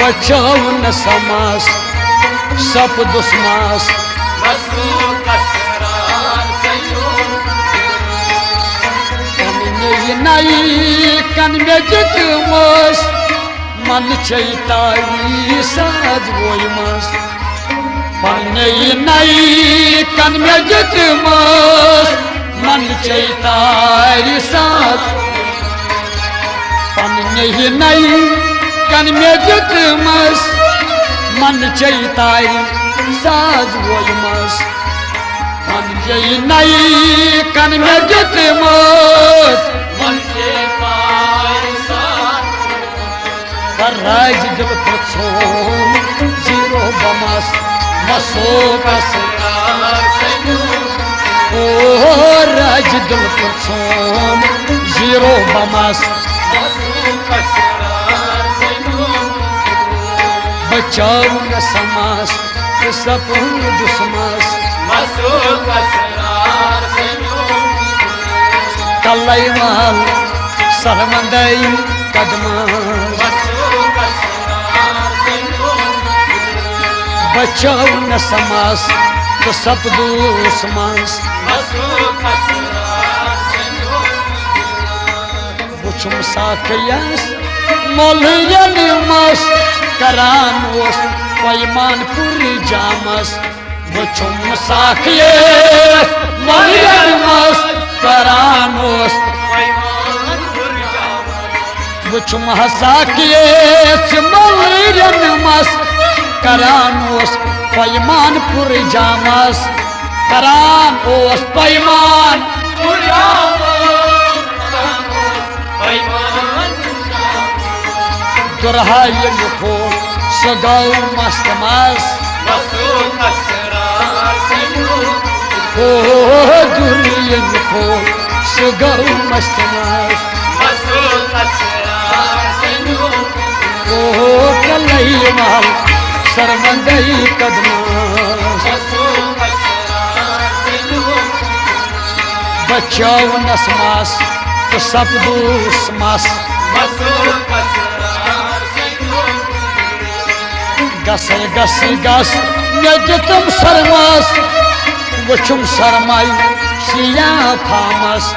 बचाव न समास सपदुस मास नई कन में जितमस मन चैताई साज वोयमस पन्ने नई कन में जितमस मन चैताई साज पन्ने नई कन में जितमस मन चैताई साज वोयमस पन्ने नई कन में जितमस राज दिल प्रथोम जीरो बमस मसो ओ राज दिल प्रथोम जीरो बमस बचाव न समास सपन दुश्मस कलैमाल सरमंदई कदमा बचाव न समास तो सपदूस मास बुछुम साखयस मोलयन मस करान ओस पैमान पूरी जामस बुछुम साखयस मोलयन मस करान ओस बुछुम साखयस मोलयन मस करान ओस पैमान पुर जामस करान ओस पैमान दुरहाय लिखो सगौ मस्त मस ओ दुरिय लिखो सगौ मस्त मस ओ कलई माल सरमंदई कदमा बचाव नसमास तो सपदूस मास गस गस गस तुम सरमास वुचुम सरमाई सिया फामस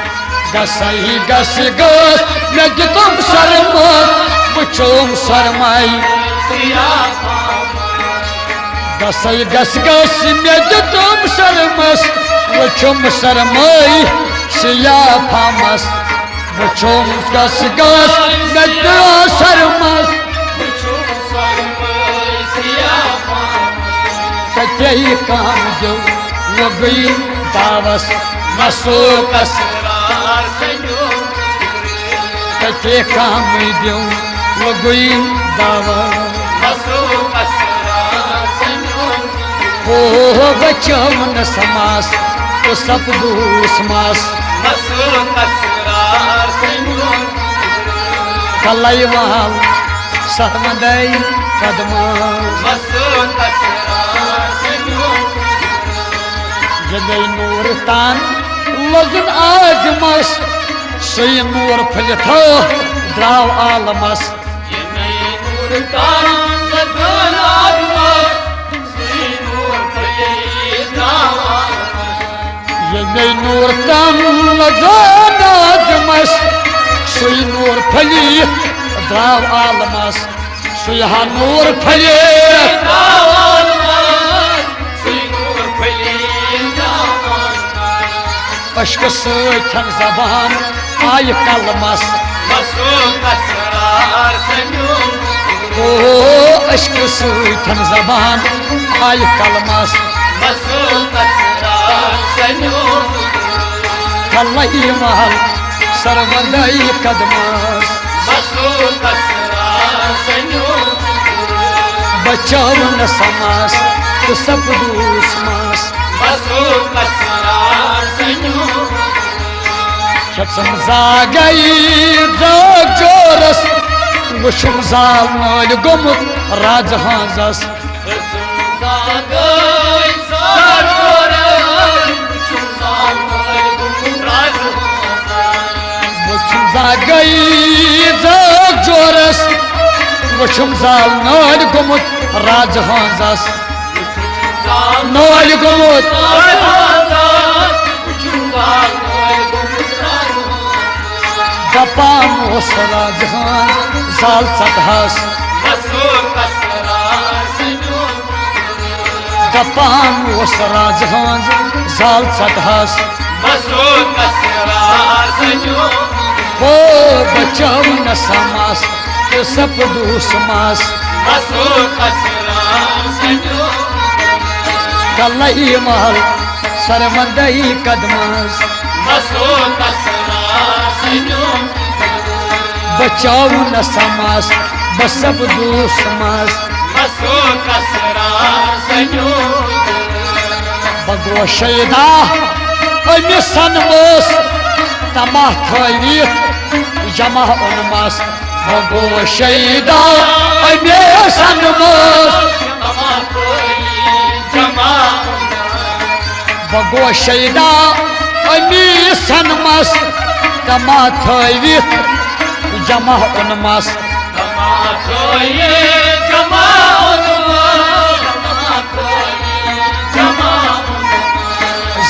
गसई गस गस तुम सरमास वुचुम सरमाई गसई गस गस तुम सरमस वुचुम सरमाई सिया फामस वुचुम गस गस सरमस कई काम जो वो गई दावस मसो कई काम जो वो गई दावस ओ बचाव न समास तो सपदूस मास कलैवाल सरमंदई कदमा जगई नूर तान लजन आजमस सही नूर फलित द्राव आलमस यही नूर तान लजन आजमस सही नूर फली द्राव आलमस सुहा नूर फली अश्क सन जबान आय कलमस ओ अश्क सन जबान आय कलमस कलई महल सरमंदई कदमस बचाव न समास तो सपदूस मास छम जागई जोरस वुचुम जाल नाल गोमुत राज हाजस वुचुम जागई जोरस वुछुम जाल नल गोमुत राज हंजस नल गोमुत दपान ओस राज हंज जाल सतहस दपान ओस राज हंज जाल सतहस हो बचाव न समास सपदू समास कलई महल सरमंदई कदमास बचाव न समास बसपदू समास बगो शैदा अमि सनमोस तमा थवित जमा उनमास बगो शैदा अमि सनमोस बगो शैदा अमि सनमस तमा थवित जमा उनमास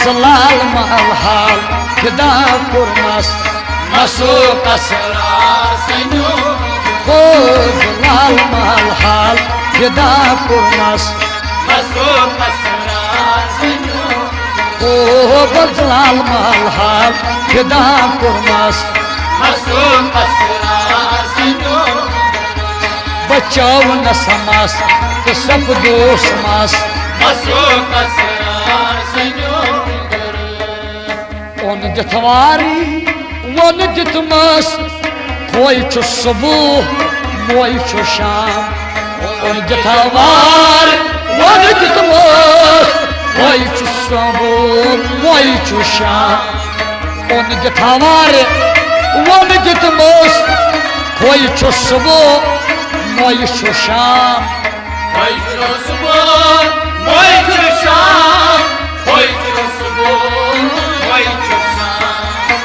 जलाल महल हाल फिदा पुरमस मसो हो जलाल महल हाल फिदा पुरमस हो जलाल महल हाल फिदा पुरमस बचाव न समास तो सब दोष मास ओन दिथवारी वन दिथमस कोई छु सुबह मोई छु शाम ओन दिथवार वन दिथमस कोई छु सुबह मोई छु शाम ओन दिथवार वन दिथमस कोई छु सुबह मोई छु शाम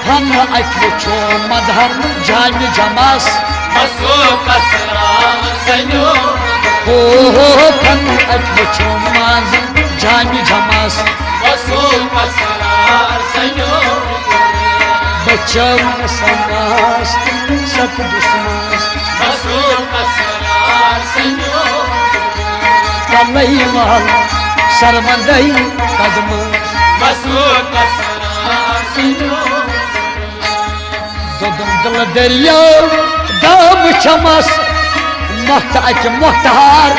हम अचो मजहब जामि जमास हो हम अचो मज जामि जमास बचाव समास सब दुश्मन कलई महल सरमंदई कदम दुदम दिल दरिया दाम चमस मख्त अच मुख्तार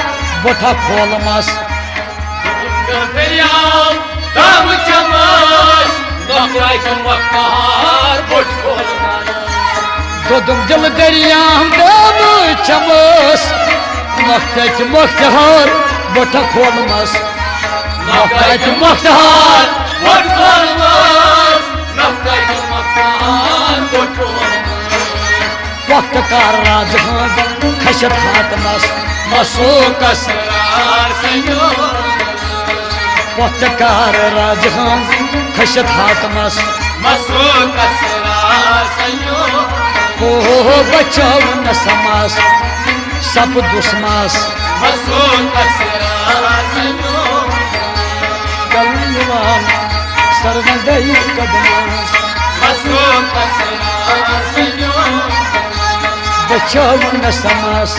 बोठा खोलमस दुदम दिल दरिया दाम चमस मख्त अच मुख्तार बोठा खोलमस मख्त अच मुख्तार वक्त का राज खशत हाथमस मसो वक्त का राज खशत हाथमस हो बचाव न समास सब दुश्मास कलवान सर्वदई कदमास बचाव न समास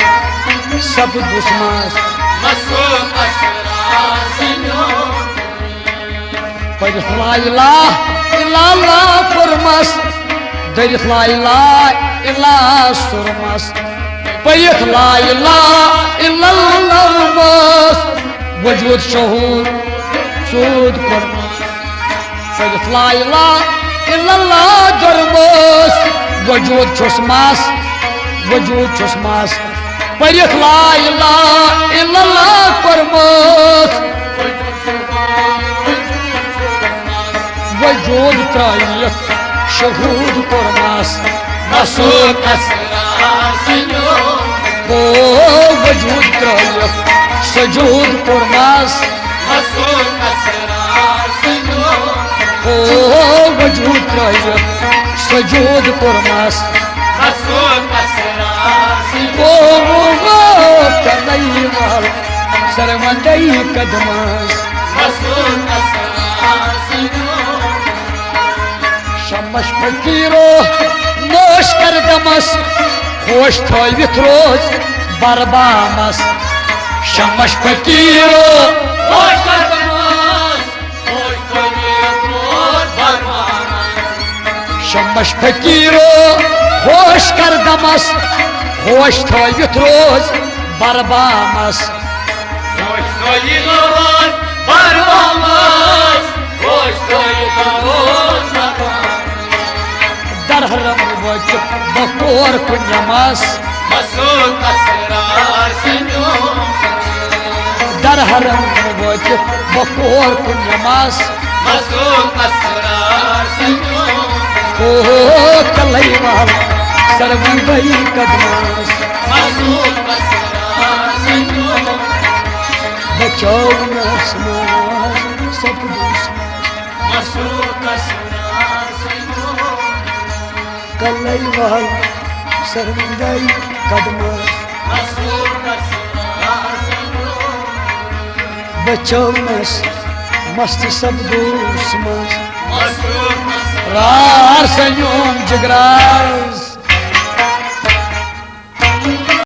सब दुश्मास परिखला इला पुरमस दरिखला इला सुरमस परिखला इल्लल्लाह वजूद शहूद सूद पुरमस परिखला इल्लल्लाह दुरमस वजूद छुसमास परिखला इल्लल्लाह पुरमस वजूद त्रायत शहूद पुरमस हो वजूद त्रायत सजूद पुरमस हो वजूद त्रायत सजूद पुरमस हो सरवंदई कदमस शमश फकीरो नोश कर दमस होश थवित रोज बरबामस शमश फकीरो होश कर दमस होश थवित रोज बरबामस शमश फकीरो होश कर दमस होश थवित रोज बरबामस होश थवित रोज बरबामस होश थवित रोज दरहरम वच बकोर कुंजमस दरहरम वच बकोर कुंजमस ओ कलईवाल सरवंदई कदमस बचाओ न समाज सब कलईवाल सरवंदई कदमस बचाओ मस्त सब दोस्त रार संयोम जिगरास